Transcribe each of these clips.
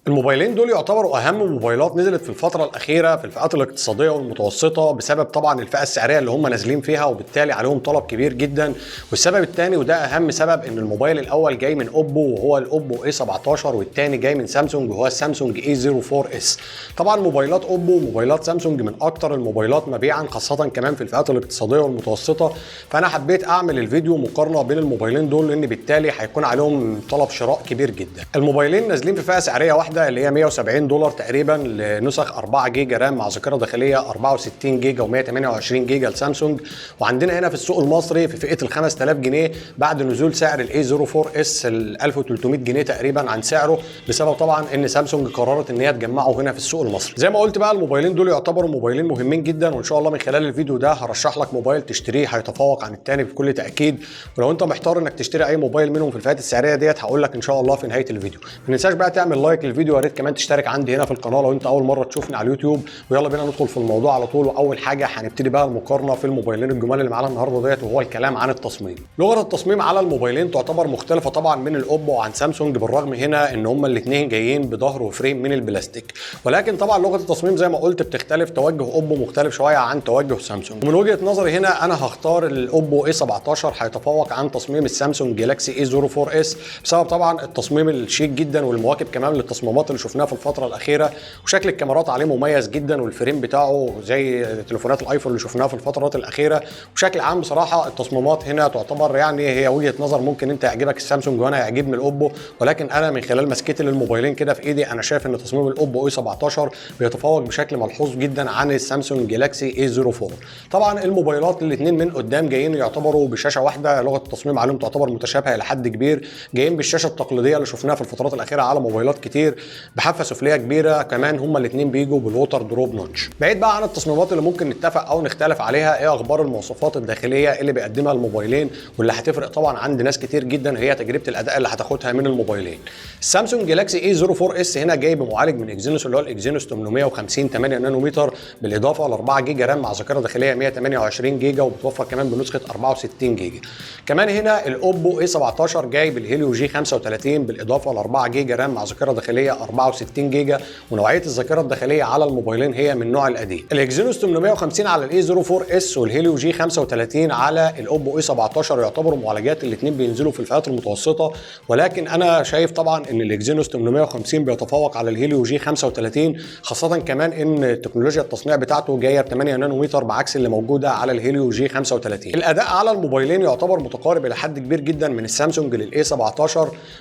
الموبايلين دول يعتبروا اهم موبايلات نزلت في الفتره الاخيره في الفئات الاقتصاديه والمتوسطه، بسبب طبعا الفئه السعريه اللي هم نازلين فيها وبالتالي عليهم طلب كبير جدا. والسبب الثاني وده اهم سبب ان الموبايل الاول جاي من اوبو وهو الاوبو A17، والثاني جاي من سامسونج وهو السامسونج A04s. طبعا موبايلات اوبو وموبايلات سامسونج من اكتر الموبايلات مبيعا، خاصه كمان في الفئات الاقتصاديه والمتوسطه. فانا حبيت اعمل الفيديو مقارنه بين الموبايلين دول، لان بالتالي هيكون عليهم طلب شراء كبير جدا. الموبايلين نازلين في فئه سعريه واحده اللي هي $170 تقريبا لنسخ 4 جيجا رام مع ذاكره داخليه 64 جيجا و128 جيجا لسامسونج. وعندنا هنا في السوق المصري في فئه ال 5000 جنيه بعد نزول سعر الاي 04 اس ال 1300 جنيه تقريبا عن سعره، بسبب طبعا ان سامسونج قررت ان هي تجمعه هنا في السوق المصري. زي ما قلت بقى الموبايلين دول يعتبروا موبايلين مهمين جدا، وان شاء الله من خلال الفيديو ده هرشح لك موبايل تشتريه هيتفوق عن الثاني بكل تاكيد. ولو انت محتار انك تشتري اي موبايل منهم في الفئات السعريه ديت هقول لك ان شاء الله في نهايه الفيديو. ما تنساش بقى تعمل لايك للفيديو، يا ريت كمان تشترك عندي هنا في القناه لو انت اول مره تشوفني على اليوتيوب. ويلا بينا ندخل في الموضوع على طول. واول حاجه هنبتدي بقى المقارنه في الموبايلين الجمال اللي معانا النهارده ديت، وهو الكلام عن التصميم. لغه التصميم على الموبايلين تعتبر مختلفه طبعا من الاوبو وعن سامسونج، بالرغم هنا ان هما الاثنين جايين بظهر وفريم من البلاستيك، ولكن طبعا لغه التصميم زي ما قلت بتختلف. توجه اوبو مختلف شويه عن توجه سامسونج. ومن وجهه نظري هنا انا هختار الاوبو A17، هيتفوق عن تصميم السامسونج جالاكسي A04s بسبب طبعا التصميم الشيك جدا والمواكب كمان للتصميمات اللي شفناها في الفتره الاخيره. وشكل الكاميرات عليه مميز جدا، والفريم بتاعه زي تليفونات الايفون اللي شفناها في الفترات الاخيره. وبشكل عام بصراحه التصميمات هنا تعتبر يعني هي وجهه نظر، ممكن انت يعجبك السامسونج وانا يعجبني الاوبو، ولكن انا من خلال مسكتي للموبايلين كده في ايدي انا شايف ان تصميم الاوبو A17 بيتفوق بشكل ملحوظ جدا عن السامسونج جالاكسي A04. طبعا الموبايلات الاثنين من قدام جايين يعتبروا بشاشه واحده، لغه التصميم عليهم تعتبر متشابهه الى حد كبير. جايين بالشاشه التقليديه اللي شفناها في الفترات الاخيره على موبايلات كتير بحافه سفليه كبيره، كمان هما الاثنين بيجوا بالووتر دروب نوتش. بعيد بقى عن التصميمات اللي ممكن نتفق او نختلف عليها، ايه اخبار المواصفات الداخليه اللي بيقدمها الموبايلين واللي هتفرق طبعا عند ناس كتير جدا، هي تجربه الاداء اللي هتاخدها من الموبايلين. السامسونج جالاكسي A04s هنا جاي بمعالج من اكزينوس اللي هو الاكزينوس 850 8 نانومتر، بالاضافه ل 4 جيجا رام مع ذاكره داخليه 128 جيجا، وبتوفر كمان بنسخه 64 جيجا. كمان هنا الاوبو A17 جاي بالهيليو G35 بالاضافه ل 4 جيجا رام مع ذاكره داخليه 64 جيجا، ونوعيه الذاكره الداخليه على الموبايلين هي من النوع القديم. الاكزينوس 850 على الاي 04s والهيليو G35 على الاوبو A17 يعتبروا معالجات الاثنين بينزلوا في الفئات المتوسطه، ولكن انا شايف طبعا ان الاكزينوس 850 بيتفوق على الهيليو G35، خاصه كمان ان تكنولوجيا التصنيع بتاعته جايه ب 8 نانومتر بعكس اللي موجوده على الهيليو G35. الاداء على الموبايلين يعتبر متقارب الى حد كبير جدا من السامسونج للاي 17،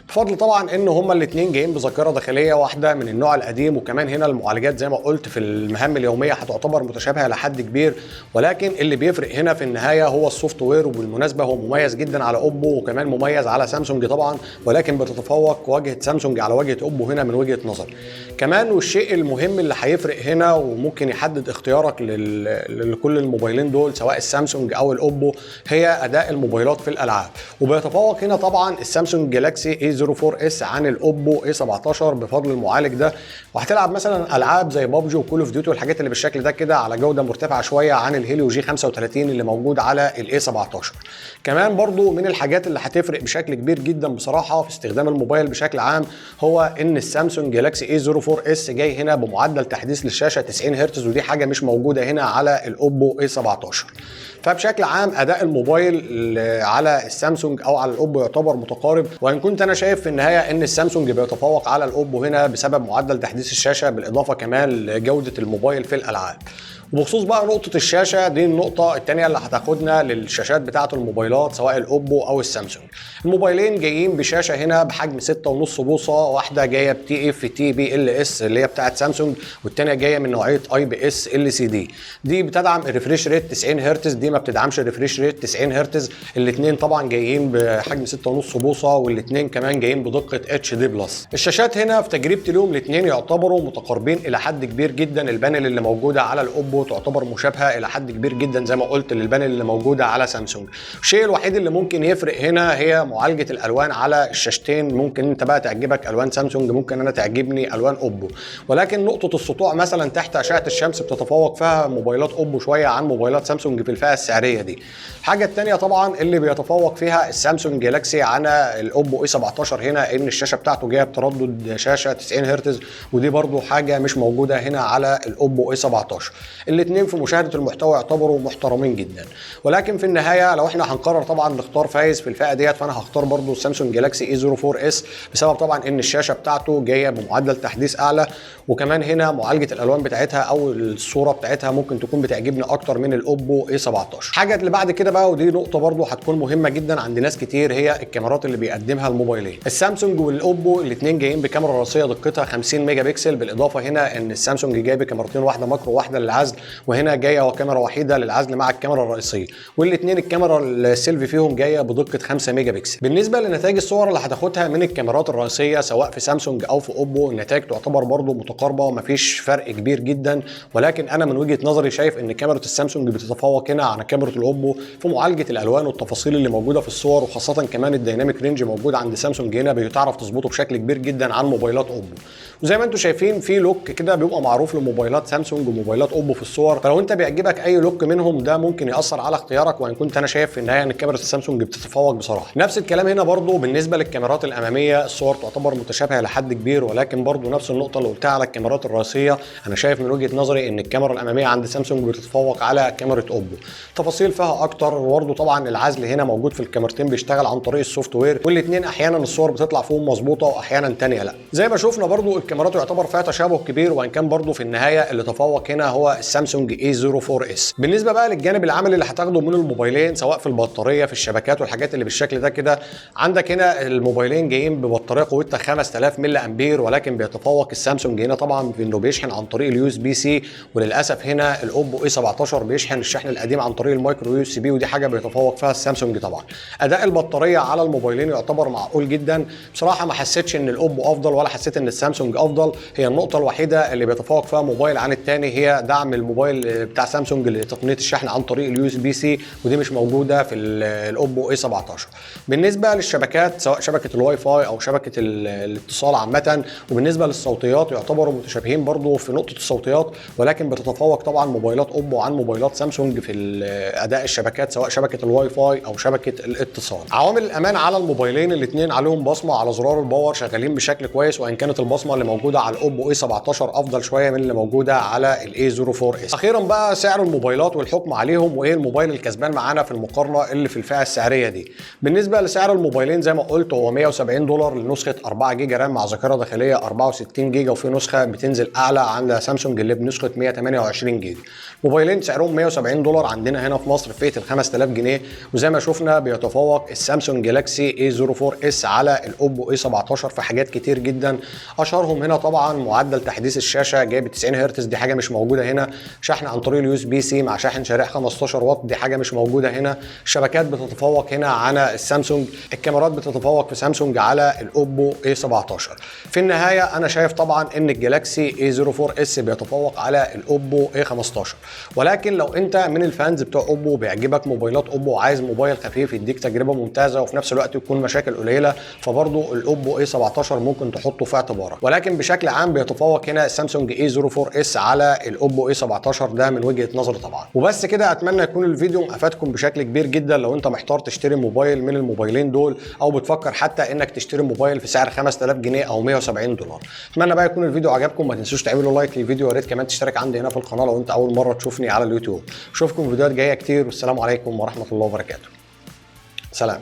بفضل طبعا ان هما الاثنين جايين بذاكره داخليه واحده من النوع القديم. وكمان هنا المعالجات زي ما قلت في المهام اليوميه هتعتبر متشابهه لحد كبير، ولكن اللي بيفرق هنا في النهايه هو السوفت وير. وبالمناسبه هو مميز جدا على اوبو وكمان مميز على سامسونج طبعا، ولكن بتتفوق واجهه سامسونج على واجهه اوبو هنا من وجهه نظر. كمان والشيء المهم اللي هيفرق هنا وممكن يحدد اختيارك لكل الموبايلين دول سواء السامسونج او الاوبو هي اداء الموبايلات في الالعاب. وبيتفوق هنا طبعا السامسونج جالاكسي A04s عن الاوبو A17 بفضل المعالج ده، وهتلعب مثلا العاب زي بابجي وكول اوف ديوتي والحاجات اللي بالشكل ده كده على جوده مرتفعه شويه عن الهيليو G35 اللي موجود على الاي 17. كمان برضو من الحاجات اللي هتفرق بشكل كبير جدا بصراحه في استخدام الموبايل بشكل عام هو ان السامسونج جالاكسي A04s جاي هنا بمعدل تحديث للشاشه 90 هرتز، ودي حاجه مش موجوده هنا على الاوبو A17. فبشكل عام اداء الموبايل على السامسونج او على الاوبو يعتبر متقارب، وان كنت انا شايف في النهايه ان السامسونج بيتفوق على الاوبو هنا بسبب معدل تحديث الشاشه بالاضافه كمان لجوده الموبايل في الالعاب. وبخصوص بقى نقطة الشاشة دي النقطة الثانية اللي هتاخدنا للشاشات بتاعة الموبايلات سواء الأوبو أو السامسونج. الموبايلين جايين بشاشة هنا بحجم 6.5 بوصة، واحدة جاية ب TFT-PLS اللي هي بتاعة سامسونج، والثانية جاية من نوعية IPS LCD. دي بتدعم الريفريش ريت 90 هرتز، دي ما بتدعمش الريفريش ريت 90 هرتز. الاثنين طبعا جايين بحجم 6.5 بوصة، والاثنين كمان جايين بدقة HD+. الشاشات هنا في تجربتي لهم الاثنين يعتبروا متقاربين إلى حد كبير جدا. البانل اللي موجودة على الأوبو بتاعته تعتبر مشابهه الى حد كبير جدا زي ما قلت للبانل اللي موجوده على سامسونج. الشيء الوحيد اللي ممكن يفرق هنا هي معالجه الالوان على الشاشتين. ممكن انت بقى تعجبك الوان سامسونج، ممكن انا تعجبني الوان اوبو، ولكن نقطه السطوع مثلا تحت اشعه الشمس بتتفوق فيها موبايلات اوبو شويه عن موبايلات سامسونج في الفئه السعريه دي. الحاجه الثانيه طبعا اللي بيتفوق فيها السامسونج جالاكسي عن الاوبو اي 17 هنا ان الشاشه بتاعته جايه بتردد شاشه 90 هرتز، ودي برضو حاجه مش موجوده هنا على الاوبو اي 17. الاثنين في مشاهده المحتوى يعتبروا محترمين جدا، ولكن في النهايه لو احنا هنقرر طبعا نختار فايز في الفئه ديت فانا هختار برضو السامسونج جالاكسي اي 04 اس، بسبب طبعا ان الشاشه بتاعته جايه بمعدل تحديث اعلى، وكمان هنا معالجه الالوان بتاعتها او الصوره بتاعتها ممكن تكون بتعجبني اكتر من الاوبو اي 17. الحاجه اللي بعد كده بقى، ودي نقطه برضو هتكون مهمه جدا عند ناس كتير، هي الكاميرات اللي بيقدمها الموبايلين. السامسونج والاوبو الاثنين جايين بكاميرا رئيسيه دقتها 50 ميجا بكسل، بالاضافه هنا ان السامسونج جاي بكاميرتين، واحده ماكرو وواحده للعزل، وهنا جايه كاميرا وحيده للعزل مع الكاميرا الرئيسيه، والاثنين الكاميرا السيلفي فيهم جايه بدقه 5 ميجا بكسل. بالنسبه لنتائج الصور اللي هتاخدها من الكاميرات الرئيسيه سواء في سامسونج او في اوبو، النتائج تعتبر برضو متقاربه، مفيش فرق كبير جدا، ولكن انا من وجهه نظري شايف ان كاميرا السامسونج بتتفوق هنا على كاميرا الاوبو في معالجه الالوان والتفاصيل اللي موجوده في الصور، وخاصه كمان الديناميك رينج موجود عند سامسونج هنا بيتعرف تظبطه بشكل كبير جدا عن موبايلات اوبو. وزي ما انتم شايفين في لوك كده بيبقى معروف لموبايلات سامسونج وموبايلات اوبو في الصور، فلو انت بيعجبك اي لوك منهم ده ممكن ياثر على اختيارك، وان كنت انا شايف في النهايه ان كاميرا السامسونج بتتفوق بصراحه. نفس الكلام هنا برضو بالنسبه للكاميرات الاماميه، الصور تعتبر متشابهه لحد كبير، ولكن برضو نفس النقطه اللي قلتها على الكاميرات الرئيسيه، انا شايف من وجهه نظري ان الكاميرا الاماميه عند سامسونج بتتفوق على كاميرا اوبو. تفاصيل فيها اكتر، وبرضو طبعا العزل هنا موجود في الكاميرتين بيشتغل عن طريق السوفت وير، والاثنين احيانا الصور بتطلع فيهم مظبوطه واحيانا ثانيه لا. زي ما شفنا برضو الكاميرات يعتبر فيها تشابه كبير، وان كان برضو في النهايه اللي تفوق هنا هو السامسونج اي 04 اس. بالنسبه بقى للجانب العملي اللي هتاخده من الموبايلين سواء في البطاريه في الشبكات والحاجات اللي بالشكل ده كده، عندك هنا الموبايلين جايين ببطاريه قوتها 5000 ملي امبير، ولكن بيتفوق السامسونج هنا طبعا في انه بيشحن عن طريق اليو اس بي سي، وللاسف هنا الاوبو اي 17 بيشحن الشحن القديم عن طريق المايكرو يو اس بي، ودي حاجه بيتفوق فيها السامسونج طبعا. اداء البطاريه على الموبايلين يعتبر معقول جدا بصراحه، ما حسيتش ان الاوبو افضل ولا حسيت ان السامسونج افضل. هي النقطه الوحيده اللي بيتفوق فيها موبايل عن الثاني هي دعم الموبايل بتاع سامسونج لتقنيه الشحن عن طريق اليو اس بي سي، ودي مش موجوده في الاوبو اي 17. بالنسبه للشبكات سواء شبكه الواي فاي او شبكه الاتصال عامه، وبالنسبه للصوتيات يعتبروا متشابهين برضو في نقطه الصوتيات، ولكن بتتفوق طبعا موبايلات اوبو عن موبايلات سامسونج في اداء الشبكات سواء شبكه الواي فاي او شبكه الاتصال. عوامل الامان على الموبايلين الاثنين عليهم بصمه على زرار الباور شغالين بشكل كويس، وان كانت البصمه اللي موجوده على الاوبو اي 17 افضل شويه من اللي موجوده على الاي 04 اس. اخيرا بقى سعر الموبايلات والحكم عليهم، وايه الموبايل الكسبان معانا في المقارنه اللي في الفئه السعريه دي. بالنسبه لسعر الموبايلين زي ما قلت هو $170 لنسخه 4 جيجا رام مع ذاكره داخليه 64 جيجا، وفي نسخه بتنزل اعلى عند سامسونج اللي بنسخه 128 جيجا. موبايلين سعرهم $170 عندنا هنا في مصر في فئه ال 5000 جنيه، وزي ما شفنا بيتفوق السامسونج جالاكسي اي 04 اس على الاوبو اي 17 في حاجات كتير جدا. اشهرهم هنا طبعا معدل تحديث الشاشه جايب 90 هرتز، دي حاجه مش موجوده هنا. شحن عن طريق اليو اس بي سي مع شاحن شريح 15 واط، دي حاجه مش موجوده هنا. الشبكات بتتفوق هنا على السامسونج، الكاميرات بتتفوق في سامسونج على الاوبو اي 17. في النهايه انا شايف طبعا ان الجالاكسي اي 04 اس بيتفوق على الاوبو اي 15، ولكن لو انت من الفانز بتوع اوبو بيعجبك موبايلات اوبو وعايز موبايل خفيف يديك تجربه ممتازه وفي نفس الوقت يكون مشاكل قليله، فبرضه الاوبو اي 17 ممكن تحطه في اعتبارك. ولكن بشكل عام بيتفوق هنا السامسونج اي 04 اس على الاوبو اي 17، ده من وجهه نظري طبعا. وبس كده، اتمنى يكون الفيديو افادكم بشكل كبير جدا. لو انت محتار تشتري موبايل من الموبايلين دول او بتفكر حتى انك تشتري موبايل في سعر 5000 جنيه او $170، اتمنى بقى يكون الفيديو عجبكم. ما تنسوش تعملوا لايك للفيديو، يا ريت كمان تشترك عندي هنا في القناه لو انت اول مره تشوفني على اليوتيوب. اشوفكم فيديوهات جايه كتير، والسلام عليكم ورحمه الله وبركاته. سلام.